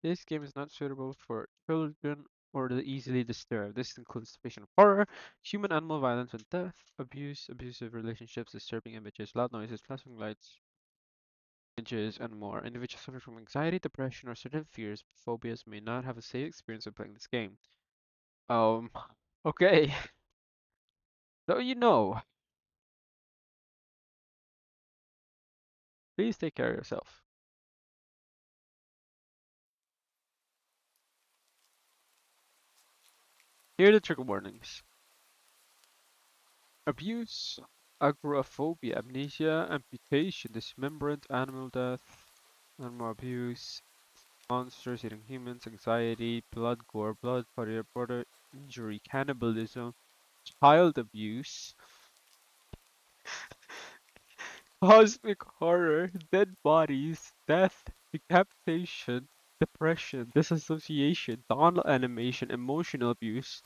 This game is not suitable for children or the easily disturbed. This includes depiction of horror, human-animal violence and death, abuse, abusive relationships, disturbing images, loud noises, flashing lights, images, and more. Individuals suffering from anxiety, depression, or certain fears, phobias may not have a safe experience of playing this game. Um, okay. So you know, please take care of yourself. Here are the trigger warnings. Abuse, agoraphobia, amnesia, amputation, dismemberment, animal death, animal abuse, monsters eating humans, anxiety, blood gore, blood, border injury, cannibalism, child abuse, cosmic horror, dead bodies, death, decapitation, depression, disassociation, doll animation, emotional abuse,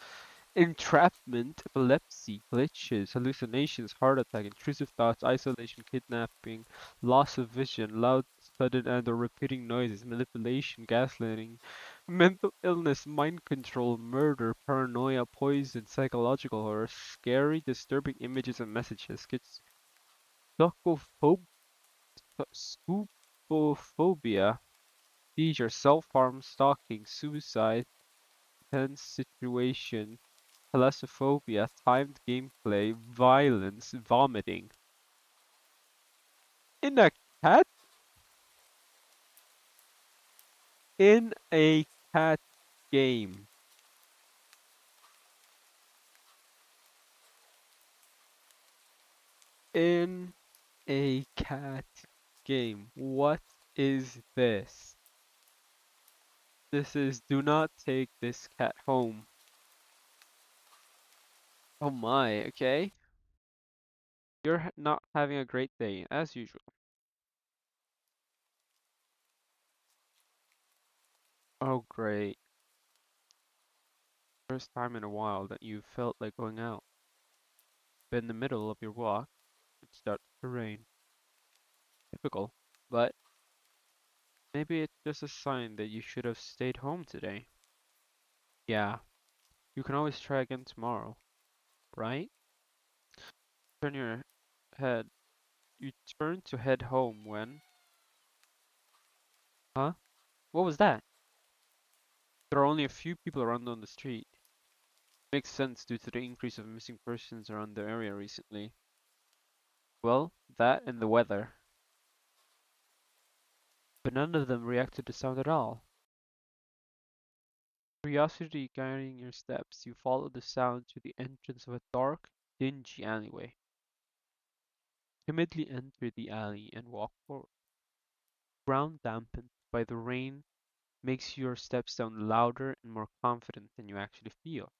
entrapment, epilepsy, glitches, hallucinations, heart attack, intrusive thoughts, isolation, kidnapping, loss of vision, loud, sudden and or repeating noises, manipulation, gaslighting, mental illness, mind control, murder, paranoia, poison, psychological horror, scary, disturbing images and messages, schizophob- scopophobia, seizure, self-harm, stalking, suicide, tense situation, thalassophobia, timed gameplay, violence, vomiting. In a cat in a cat game. In a cat game. What is this? This is do not take this cat home. Oh my, okay. You're not having a great day, as usual. Oh great. First time in a while that you felt like going out. But in the middle of your walk, it starts to rain. Typical. But maybe it's just a sign that you should have stayed home today. Yeah, you can always try again tomorrow, right? Turn your head. You turn to head home when. Huh? What was that? There are only a few people around on the street. Makes sense due to the increase of missing persons around the area recently. Well, that and the weather. But none of them react to the sound at all. Curiosity guiding your steps, you follow the sound to the entrance of a dark, dingy alleyway. Timidly enter the alley and walk forward. Ground dampened by the rain makes your steps sound louder and more confident than you actually feel.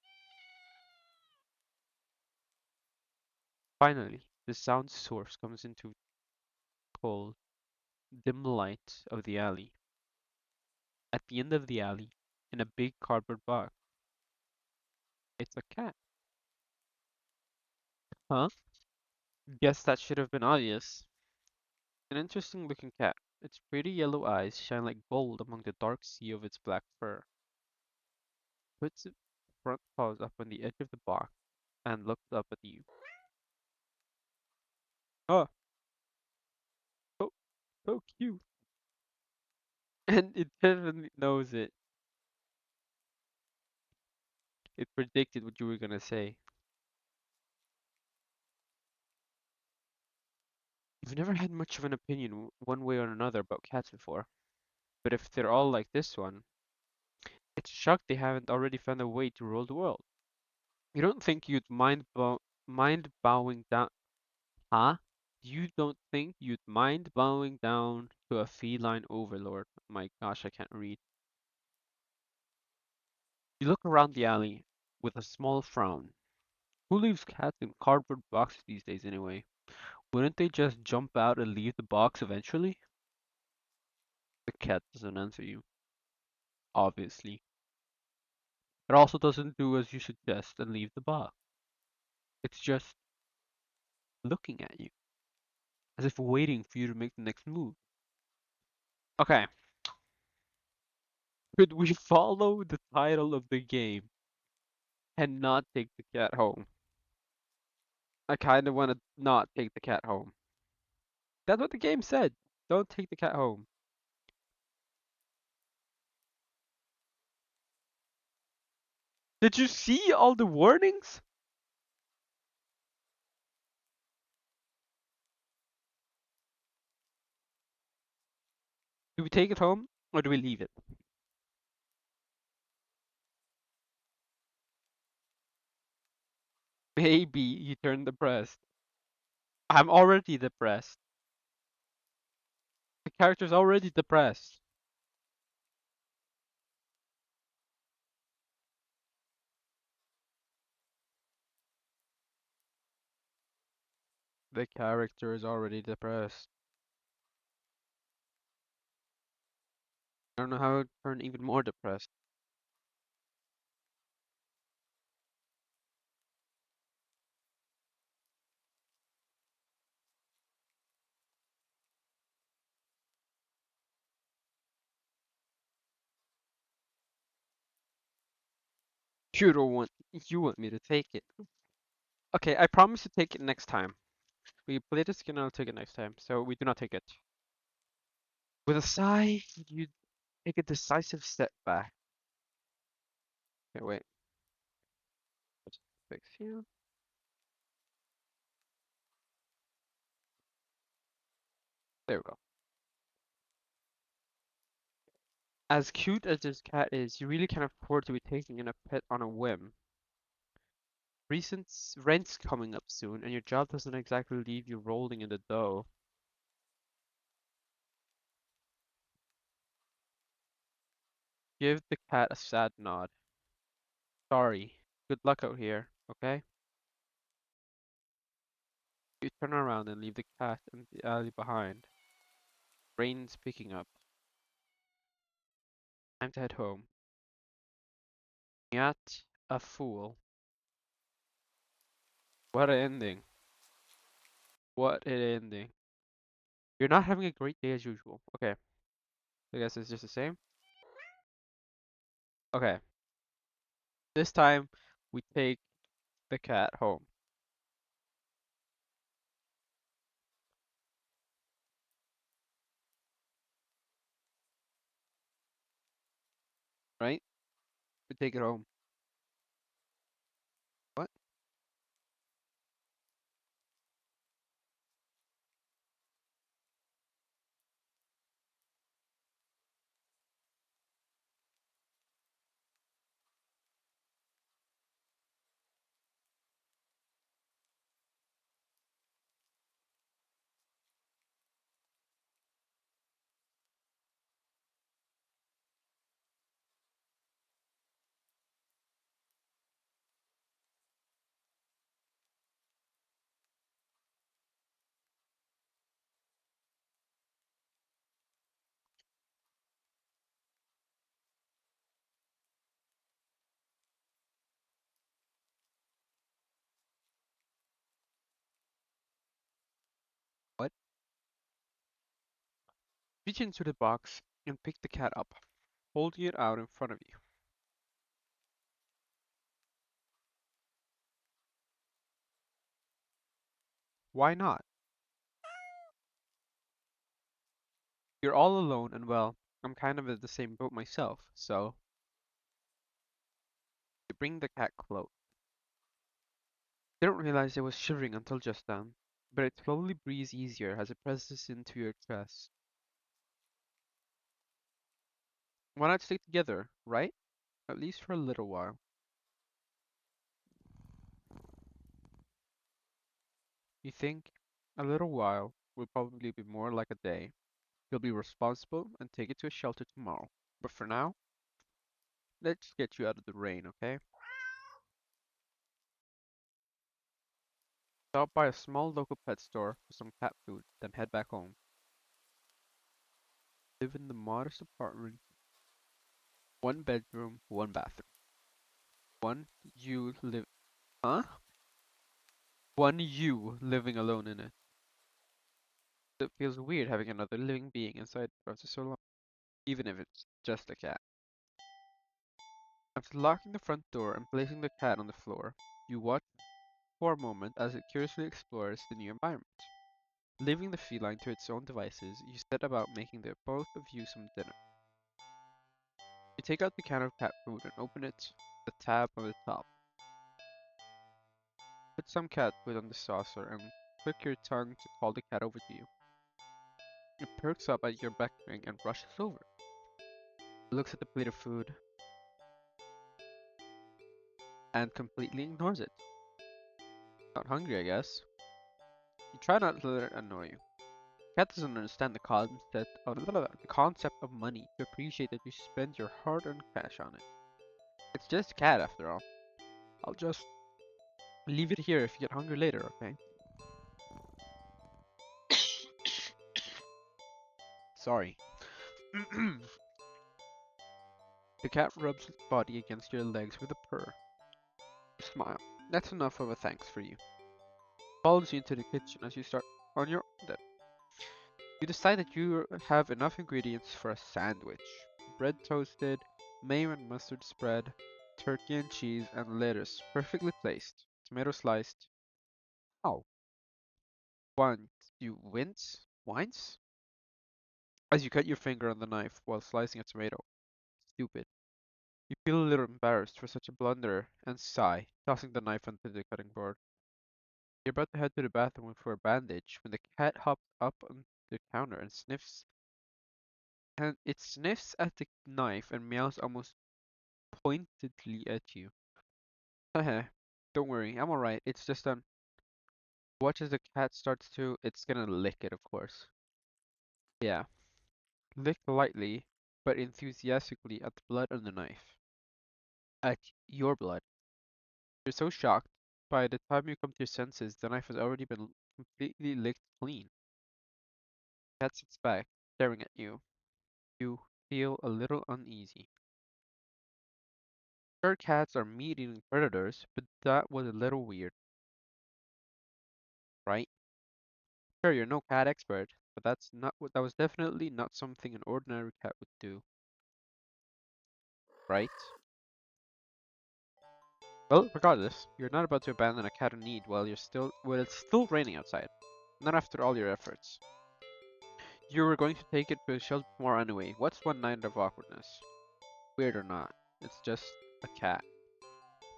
Finally, the sound source comes into cold, dim light of the alley. At the end of the alley, in a big cardboard box, it's a cat. Huh? Guess that should have been obvious. An interesting looking cat. Its pretty yellow eyes shine like gold among the dark sea of its black fur. Puts its front paws up on the edge of the box and looks up at you. Oh, so, so cute. And it definitely knows it. It predicted what you were gonna say. You've never had much of an opinion one way or another about cats before. But if they're all like this one, it's a shock they haven't already found a way to rule the world. You don't think you'd mind bowing down, huh? You don't think you'd mind bowing down to a feline overlord? My gosh, I can't read. You look around the alley with a small frown. Who leaves cats in cardboard boxes these days anyway? Wouldn't they just jump out and leave the box eventually? The cat doesn't answer you, obviously. It also doesn't do as you suggest and leave the box. It's just looking at you, as if waiting for you to make the next move. Okay, Could we follow the title of the game and not take the cat home? I kind of want to not take the cat home. That's what the game said. Don't take the cat home. Did you see all the warnings? Do we take it home or do we leave it? Maybe you turn depressed. I'm already depressed. The character's already depressed. The character is already depressed. I don't know how to turn even more depressed. You want me to take it. Okay, I promise to take it next time. We play this again, I'll take it next time. So we do not take it. With a sigh, you take a decisive step back. Okay, wait. Let's fix you. There we go. As cute as this cat is, you really can't afford to be taking in a pet on a whim. Recent rent's coming up soon, and your job doesn't exactly leave you rolling in the dough. Give the cat a sad nod. Sorry. Good luck out here, okay? You turn around and leave the cat in the alley behind. Rain's picking up. Time to head home. Yet a fool. What an ending. What an ending. You're not having a great day as usual. Okay. I guess it's just the same. Okay. This time we take the cat home, right? We take it home. What? What? Reach into the box and pick the cat up, holding it out in front of you. Why not? You're all alone and well, I'm kind of in the same boat myself, so you bring the cat close. Didn't realize it was shivering until just then, but it slowly breathes easier as it presses into your chest. Why not stay together, right? At least for a little while. You think a little while will probably be more like a day. You'll be responsible and take it to a shelter tomorrow. But for now, let's get you out of the rain, okay? Stop by a small local pet store for some cat food, then head back home. Live in the modest apartment, one bedroom, one bathroom. One you live, huh? One you living alone in it. It feels weird having another living being inside after so long, even if it's just a cat. After locking the front door and placing the cat on the floor, you watch for a moment as it curiously explores the new environment. Leaving the feline to its own devices, you set about making the both of you some dinner. You take out the can of cat food and open it, the tab on the top. Put some cat food on the saucer and click your tongue to call the cat over to you. It perks up at your beckoning and rushes over. It looks at the plate of food and completely ignores it. Not hungry, I guess. You try not to let it annoy you. Cat doesn't understand the concept of money to appreciate that you spend your hard-earned cash on it. It's just a cat after all. I'll just leave it here if you get hungry later, okay? Sorry. The cat rubs its body against your legs with a purr. You smile. That's enough of a thanks for you. Follows you into the kitchen as you start on your own then. You decide that you have enough ingredients for a sandwich. Bread toasted, mayo and mustard spread, turkey and cheese, and lettuce perfectly placed. Tomato sliced. Ow. One, you wince as you cut your finger on the knife while slicing a tomato. Stupid. You feel a little embarrassed for such a blunder and sigh, tossing the knife onto the cutting board. You're about to head to the bathroom for a bandage when the cat hops up on the counter and it sniffs at the knife and meows almost pointedly at you. Haha, don't worry, I'm alright. It's just watch as the cat starts to. It's gonna lick it, of course. Yeah, lick lightly but enthusiastically at the blood on the knife. At your blood. You're so shocked. By the time you come to your senses, the knife has already been completely licked clean. The cat sits back, staring at you. You feel a little uneasy. Sure, cats are meat-eating predators, but that was a little weird, right? Sure, you're no cat expert, but that was definitely not something an ordinary cat would do, right? Well, regardless, you're not about to abandon a cat in need while it's still raining outside. Not after all your efforts. You were going to take it to a shelter tomorrow anyway. What's one night of awkwardness? Weird or not, it's just a cat.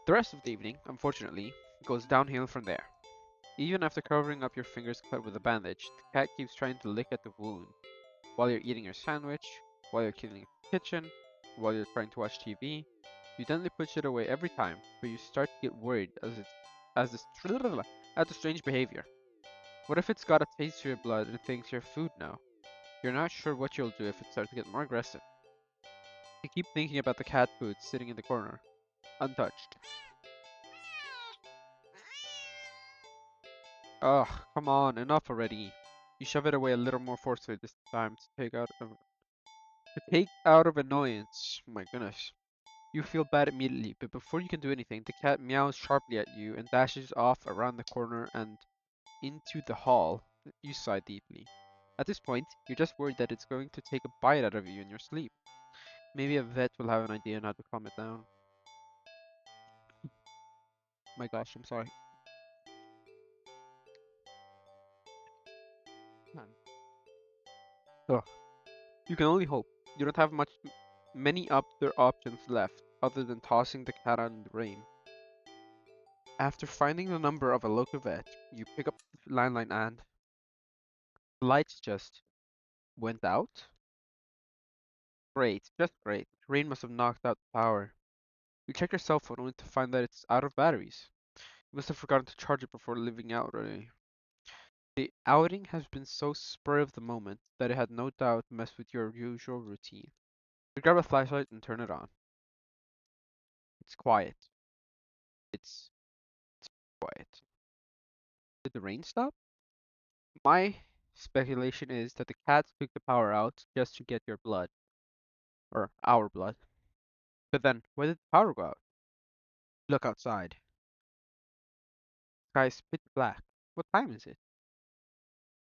The rest of the evening, unfortunately, goes downhill from there. Even after covering up your fingers cut with a bandage, the cat keeps trying to lick at the wound. While you're eating your sandwich, while you're cleaning the kitchen, while you're trying to watch TV, you gently push it away every time, but you start to get worried as this at the strange behavior. What if it's got a taste for your blood and thinks you're food now? You're not sure what you'll do if it starts to get more aggressive. You keep thinking about the cat food sitting in the corner, untouched. Ugh, come on, enough already. You shove it away a little more forcefully this time to take out of annoyance. My goodness. You feel bad immediately, but before you can do anything, the cat meows sharply at you and dashes off around the corner and into the hall. You sigh deeply. At this point, you're just worried that it's going to take a bite out of you in your sleep. Maybe a vet will have an idea on how to calm it down. My gosh, I'm sorry. Man. Ugh. You can only hope. You don't have many other options left other than tossing the cat out in the rain. After finding the number of a local vet, you pick up the landline and the lights just went out? Great, just great. Rain must have knocked out the power. You check your cell phone only to find that it's out of batteries. You must have forgotten to charge it before leaving out already. The outing has been so spur of the moment that it had no doubt messed with your usual routine. You grab a flashlight and turn it on. It's quiet. It's quiet. Did the rain stop? My speculation is that the cats took the power out just to get your blood. Or our blood. But then, why did the power go out? Look outside. Sky's pitch black. What time is it?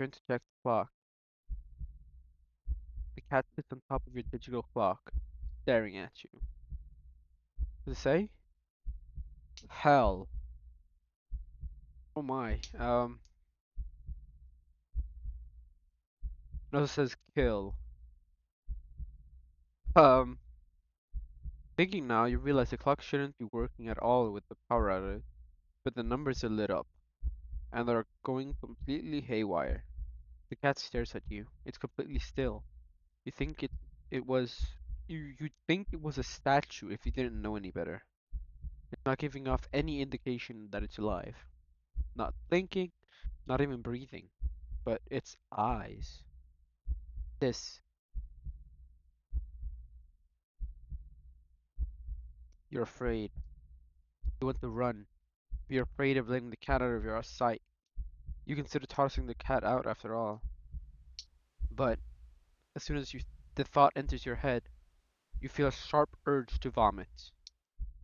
Turn to check the clock. The cat sits on top of your digital clock, staring at you. Does it say? Hell. Oh my. No, it says kill. Um, Thinking now, you realize the clock shouldn't be working at all with the power out of it, but the numbers are lit up, and they're going completely haywire. The cat stares at you. It's completely still. You think it was you'd think it was a statue if you didn't know any better. It's not giving off any indication that it's alive. Not thinking, not even breathing. But its eyes. This. You're afraid. You want to run. You're afraid of letting the cat out of your sight. You consider tossing the cat out after all. But as soon as the thought enters your head, you feel a sharp urge to vomit.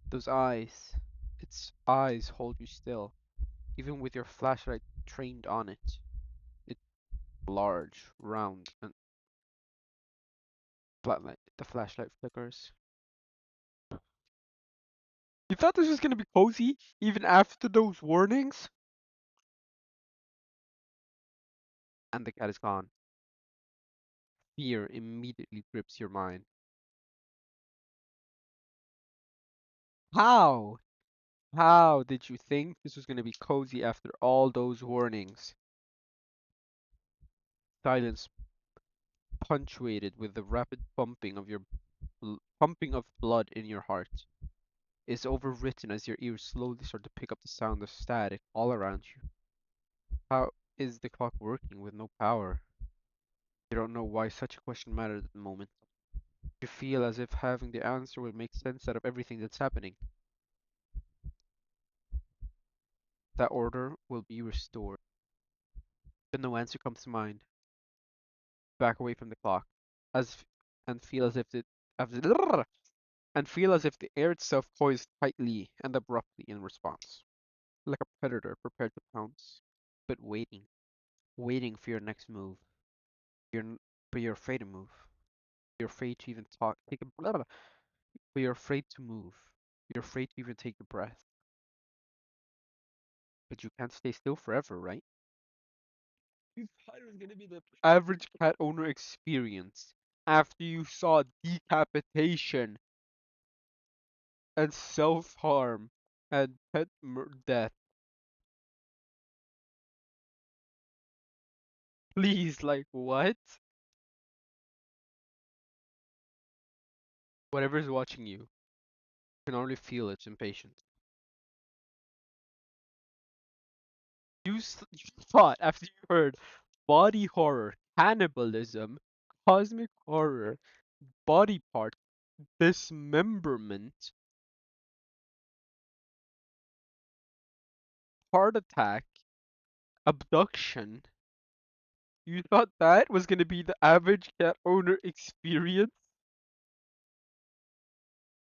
Those eyes, its eyes hold you still, even with your flashlight trained on it. It's large, round, and the flashlight flickers. You thought this was gonna be cozy, even after those warnings? And the cat is gone. Fear immediately grips your mind. How? How did you think this was gonna be cozy after all those warnings? Silence punctuated with the rapid pumping of blood in your heart is overwritten as your ears slowly start to pick up the sound of static all around you. How is the clock working with no power? You don't know why such a question matters at the moment. You feel as if having the answer will make sense out of everything that's happening. That order will be restored. But no answer comes to mind. Back away from the clock, as and feel as if as- and feel as if the air itself poised tightly and abruptly in response, like a predator prepared to pounce, but waiting for your next move. But you're afraid to move. You're afraid to even talk. But you're afraid to move. You're afraid to even take a breath. But you can't stay still forever, right? You thought it was gonna be the average cat owner experience after you saw decapitation and self-harm and death. Please, like what? Whatever's watching you can already feel its impatience. You thought after you heard body horror, cannibalism, cosmic horror, body part dismemberment, heart attack, abduction. You thought that was gonna be the average cat owner experience?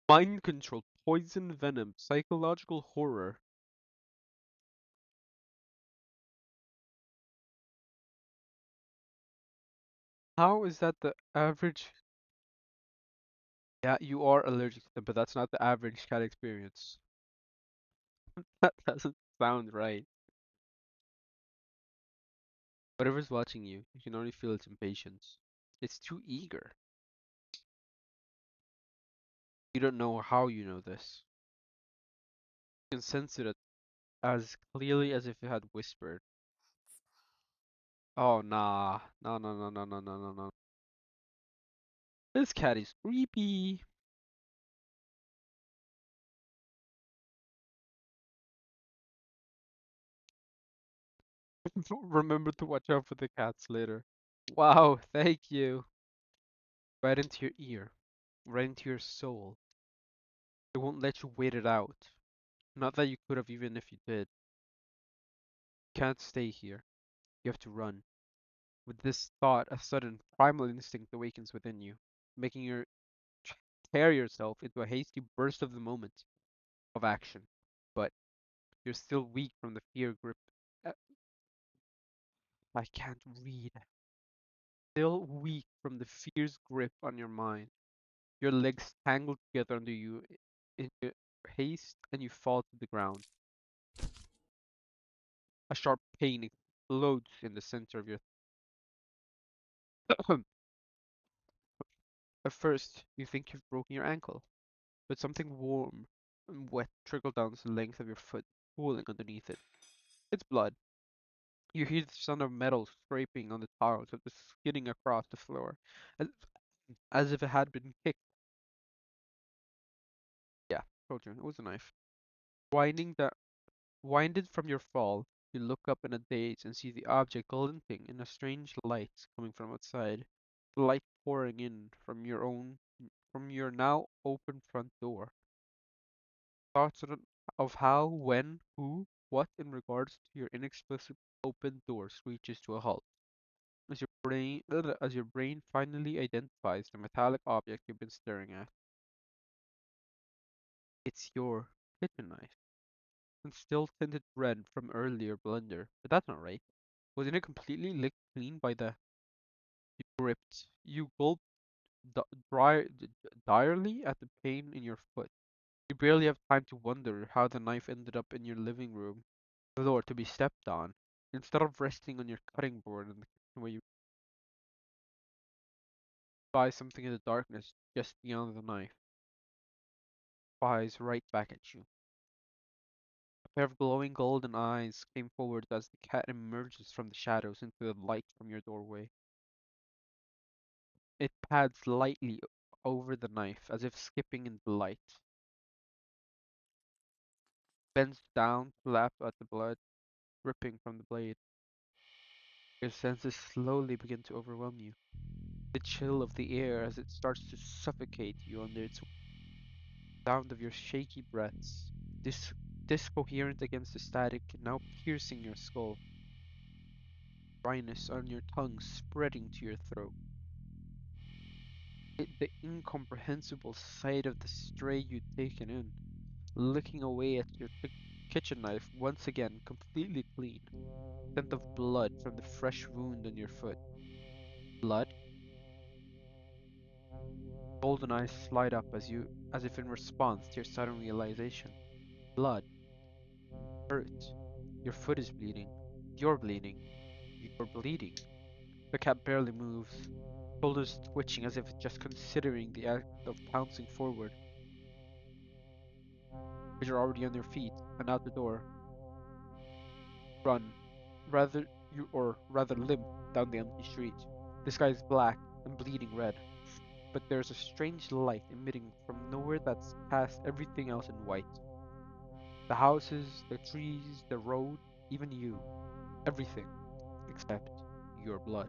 Mind control, poison venom, psychological horror. How is that the average? Yeah, you are allergic to them, but that's not the average cat experience. That doesn't sound right. Whatever's watching you, you can only feel its impatience. It's too eager. You don't know how you know this. You can sense it as clearly as if it had whispered. Oh nah. No no no no no no no no. This cat is creepy. Remember to watch out for the cats later. Wow, thank you. Right into your ear. Right into your soul. It won't let you wait it out. Not that you could have even if you did. You can't stay here. You have to run. With this thought, a sudden primal instinct awakens within you, making you tear yourself into a hasty burst of the moment of action. But you're still weak from the fear grip. Uh, I can't read. Still weak from the fear's grip on your mind. Your legs tangled together under you. haste and you fall to the ground. A sharp pain explodes in the center of your At first, you think you've broken your ankle, but something warm and wet trickled down the length of your foot, pooling underneath it. It's blood. You hear the sound of metal scraping on the tiles of the skidding across the floor, as, as if it had been kicked. Yeah, told you, it was a knife. Winding that Winded from your fall, you look up in a daze and see the object glinting in a strange light coming from outside. The light pouring in from your now open front door. Thoughts of how, when, who, what in regards to your inexplicable open door screeches to a halt as your brain finally identifies the metallic object you've been staring at. It's your kitchen knife, and still tinted red from earlier blunder. But that's not right. Wasn't it completely licked clean by the you gripped? You gulped direly at the pain in your foot. You barely have time to wonder how the knife ended up in your living room floor to be stepped on, instead of resting on your cutting board in the kitchen where you spy something in the darkness just beyond the knife. Spies right back at you. A pair of glowing golden eyes came forward as the cat emerges from the shadows into the light from your doorway. It pads lightly over the knife as if skipping in delight, bends down to lap at the blood dripping from the blade. Your senses slowly begin to overwhelm you. The chill of the air as it starts to suffocate you under its sound of your shaky breaths, dis- discoherent against the static now piercing your skull, dryness on your tongue spreading to your throat. The incomprehensible sight of the stray you'd taken in, looking away at your kitchen knife once again completely clean, scent of blood from the fresh wound on your foot. Blood? Golden eyes slide up as if in response to your sudden realization. Blood. Hurt. Your foot is bleeding. You're bleeding. You're bleeding. The cat barely moves, shoulders twitching as if just considering the act of pouncing forward. But you're already on your feet and out the door. Run. Rather limp down the empty street. The sky is black and bleeding red, but there's a strange light emitting from nowhere that's past everything else in white. The houses, the trees, the road, even you. Everything except your blood.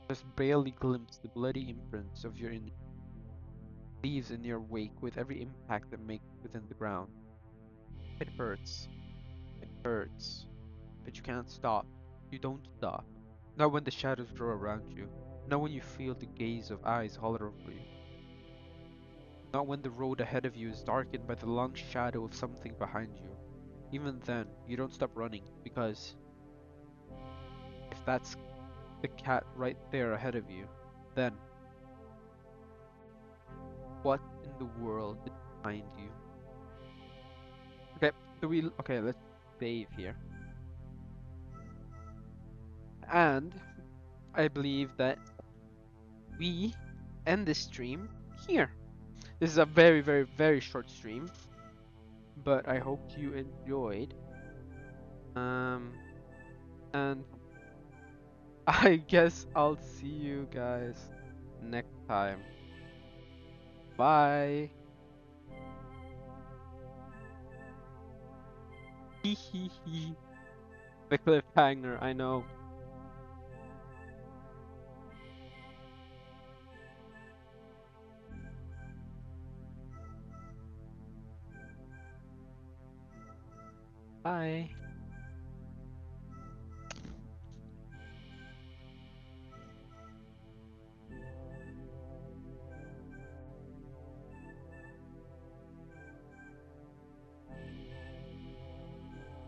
Just barely glimpse the bloody imprints of your leaves in your wake with every impact that makes within the ground. It hurts. It hurts. But you can't stop. You don't stop. Not when the shadows grow around you. Not when you feel the gaze of eyes holler over you. Not when the road ahead of you is darkened by the long shadow of something behind you. Even then, you don't stop running, because if that's the cat right there ahead of you, then what in the world is behind you? Okay, let's save here. And I believe that we end this stream here. This is a very, very, very short stream, but I hope you enjoyed. Um, and I guess I'll see you guys next time. Bye. Hee hee hee. The cliffhanger, I know. Bye.